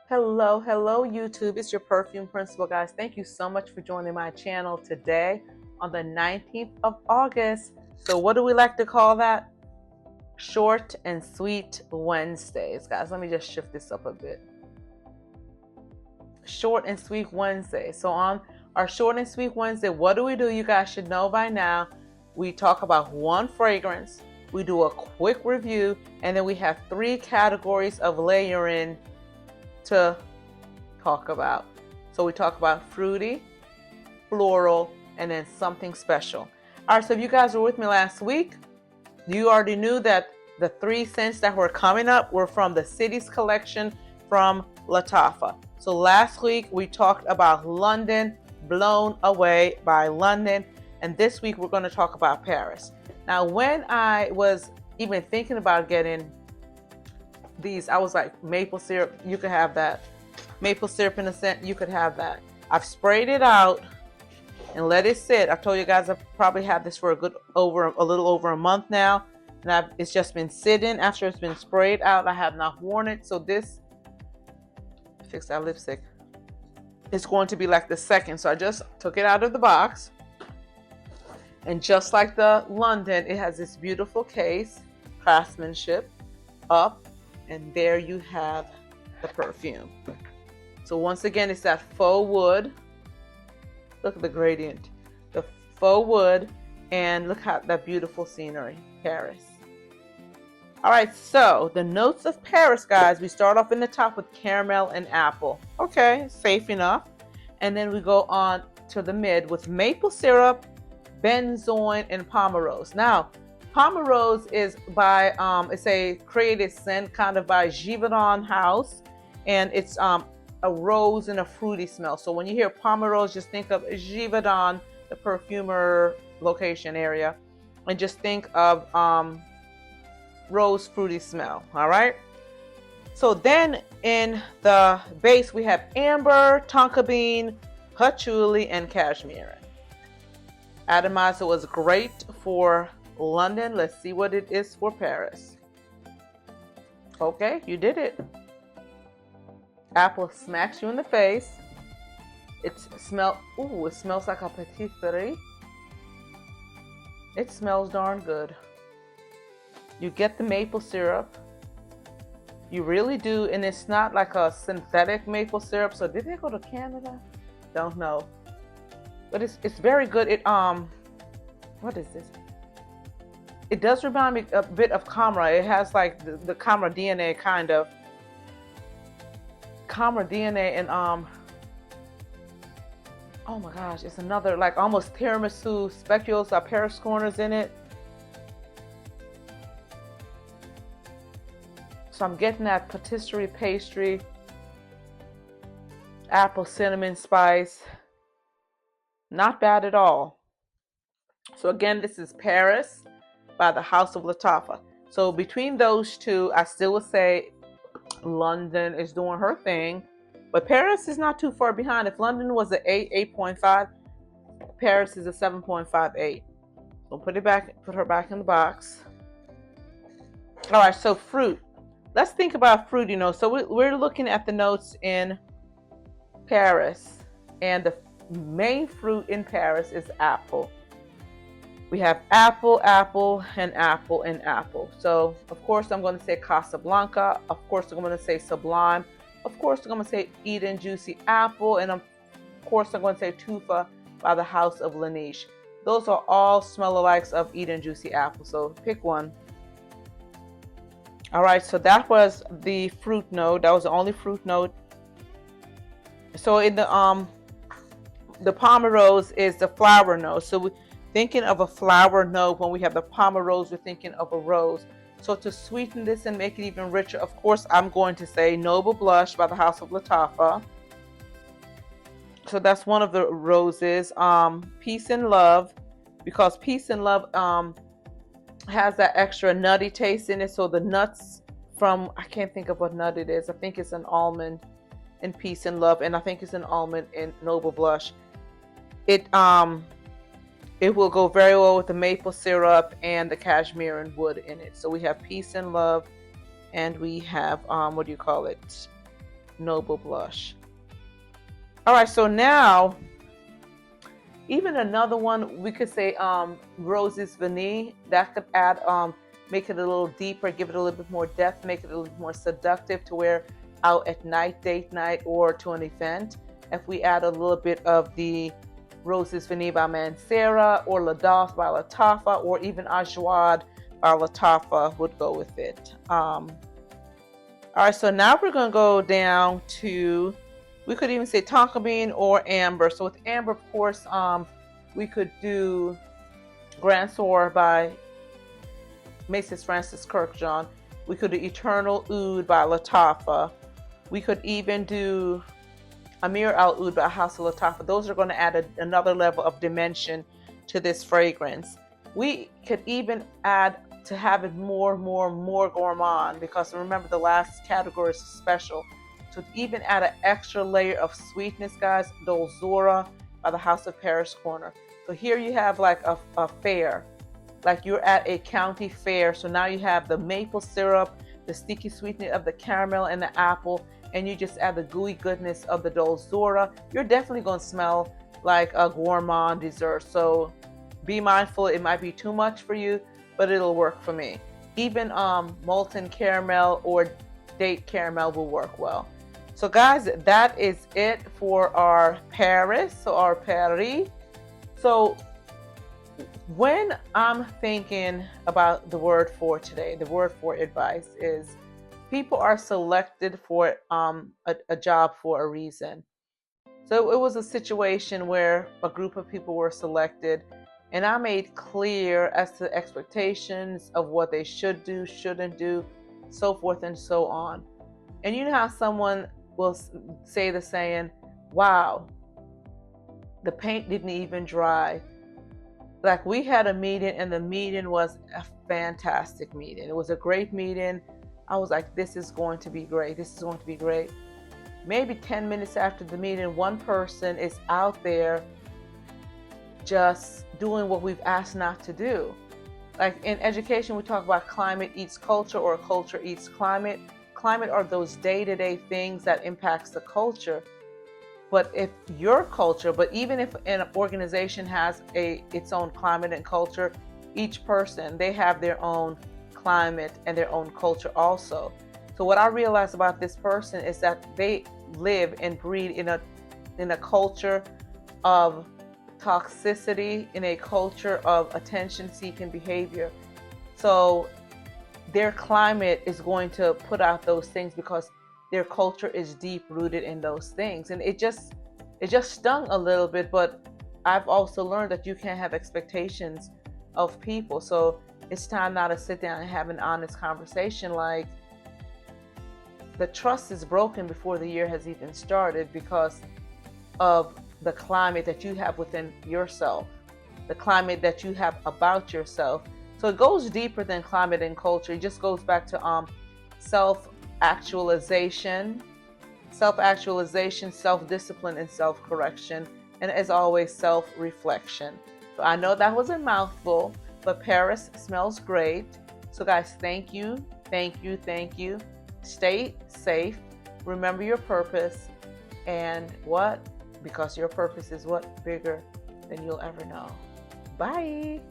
Hello, hello, YouTube. It's your perfume principal, guys. Thank you so much for joining my channel today on the 19th of August. So, what do we like to call that? Short and sweet Wednesdays, guys. Let me just shift this up a bit. Short and sweet Wednesday. So, on our short and sweet Wednesday, what do? You guys should know by now. We talk about one fragrance, we do a quick review, and then we have three categories of layering to talk about. So we talk about fruity, floral, and then something special. All right, so if you guys were with me last week, you already knew that the three scents that were coming up were from the Cities collection from Lattafa. So last week we talked about London, Blown Away by London, and this week we're going to talk about Paris. Now, when I was even thinking about getting these, I was like, maple syrup, you could have that. Maple syrup in a scent, you could have that. I've sprayed it out and let it sit. I told you guys I've probably had this for a little over a month now, and it's just been sitting. After it's been sprayed out, I have not worn it. So this, fix that lipstick, it's going to be like the second. So I just took it out of the box, and just like the London, it has this beautiful case, craftsmanship up. And there you have the perfume. So once again, it's that faux wood. Look at the gradient. The faux wood, and look at that beautiful scenery, Paris. All right, so the notes of Paris, guys, we start off in the top with caramel and apple. Okay, safe enough. And then we go on to the mid with maple syrup, benzoin, and pomerose. Now, pomerose is by it's a created scent kind of by Givaudan House, and it's a rose and a fruity smell. So when you hear pomerose, just think of Givaudan, the perfumer location area, and just think of rose fruity smell. All right. So then in the base we have amber, tonka bean, patchouli, and cashmere. Atomizer was great for London. Let's see what it is for Paris. Okay, you did it. Apple smacks you in the face. It smells like a patisserie. It smells darn good. You get the maple syrup. You really do, and it's not like a synthetic maple syrup. So did they go to Canada? Don't know. But it's very good. What is this? It does remind me a bit of Camera. It has like the Camera DNA kind of. Camera DNA and oh my gosh, it's another like almost tiramisu speculoos, Paris corners in it. So I'm getting that patisserie pastry, apple cinnamon spice. Not bad at all. So again, this is Paris by the House of Lattafa. So between those two, I still would say London is doing her thing, but Paris is not too far behind. If London was an 8.5, Paris is a 7.58. So put her back in the box. All right, so fruit. Let's think about fruit, So we're looking at the notes in Paris, and the main fruit in Paris is apple. We have apple, apple, and apple, and apple. So, of course, I'm going to say Casablanca. Of course, I'm going to say Sublime. Of course, I'm going to say Eden Juicy Apple. And, of course, I'm going to say Tufa by the House of Laneige. Those are all smell-alikes of Eden Juicy Apple. So, pick one. All right, so that was the fruit note. That was the only fruit note. So, in the pomerose is the flower note. So, thinking of a flower note, when we have the pomerose, we're thinking of a rose. So to sweeten this and make it even richer, of course, I'm going to say Noble Blush by the House of Lattafa. So that's one of the roses. Peace and Love, because Peace and Love has that extra nutty taste in it. So the nuts from, I can't think of what nut it is. I think it's an almond in Peace and Love, and I think it's an almond in Noble Blush. It will go very well with the maple syrup and the cashmere and wood in it. So we have Peace and Love, and we have, what do you call it? Noble Blush. All right, so now even another one, we could say Roses Vanille. That could add, make it a little deeper, give it a little bit more depth, make it a little more seductive to wear out at night, date night, or to an event. If we add a little bit of the Roses Vanille by Mancera, or La Dauphine by Lattafa, or even Ajwad by Lattafa would go with it. All right, so now we're going to go down to, we could even say tonka bean or amber. So with amber, of course, we could do Grand Soir by Mrs. Francis Kirkjohn. We could do Eternal Oud by Lattafa. We could even do Amir Al Oud by House of Lattafa. Those are going to add another level of dimension to this fragrance. We could even add to have it more gourmand, because remember the last category is special. So to even add an extra layer of sweetness, guys, Dolzura by the House of Paris Corner. So here you have like a fair, like you're at a county fair. So now you have the maple syrup, the sticky sweetness of the caramel and the apple, and you just add the gooey goodness of the Dolzura. You're definitely going to smell like a gourmand dessert. So be mindful, it might be too much for you, but it'll work for me. Even molten caramel or date caramel will work well. So guys, that is it for our Paris, so our Paris. So when I'm thinking about the word for today, the word for advice is people are selected for a job for a reason. So it was a situation where a group of people were selected, and I made clear as to expectations of what they should do, shouldn't do, so forth and so on. And you know how someone will say the saying, wow, the paint didn't even dry. Like, we had a meeting, and the meeting was a fantastic meeting. It was a great meeting. I was like, this is going to be great. This is going to be great. Maybe 10 minutes after the meeting, one person is out there just doing what we've asked not to do. Like in education, we talk about climate eats culture, or culture eats climate. Climate are those day-to-day things that impacts the culture. But if your culture, but even if an organization has its own climate and culture, each person, they have their own climate and their own culture also. So what I realized about this person is that they live and breed in a culture of toxicity, in a culture of attention-seeking behavior. So their climate is going to put out those things because their culture is deep rooted in those things. And it just stung a little bit, but I've also learned that you can't have expectations of people. So it's time now to sit down and have an honest conversation. Like, the trust is broken before the year has even started because of the climate that you have within yourself, the climate that you have about yourself. So it goes deeper than climate and culture. It just goes back to self-actualization, self-discipline, and self-correction. And as always, self-reflection. So I know that was a mouthful, but Paris smells great. So guys, thank you. Stay safe. Remember your purpose. And what? Because your purpose is what? Bigger than you'll ever know. Bye.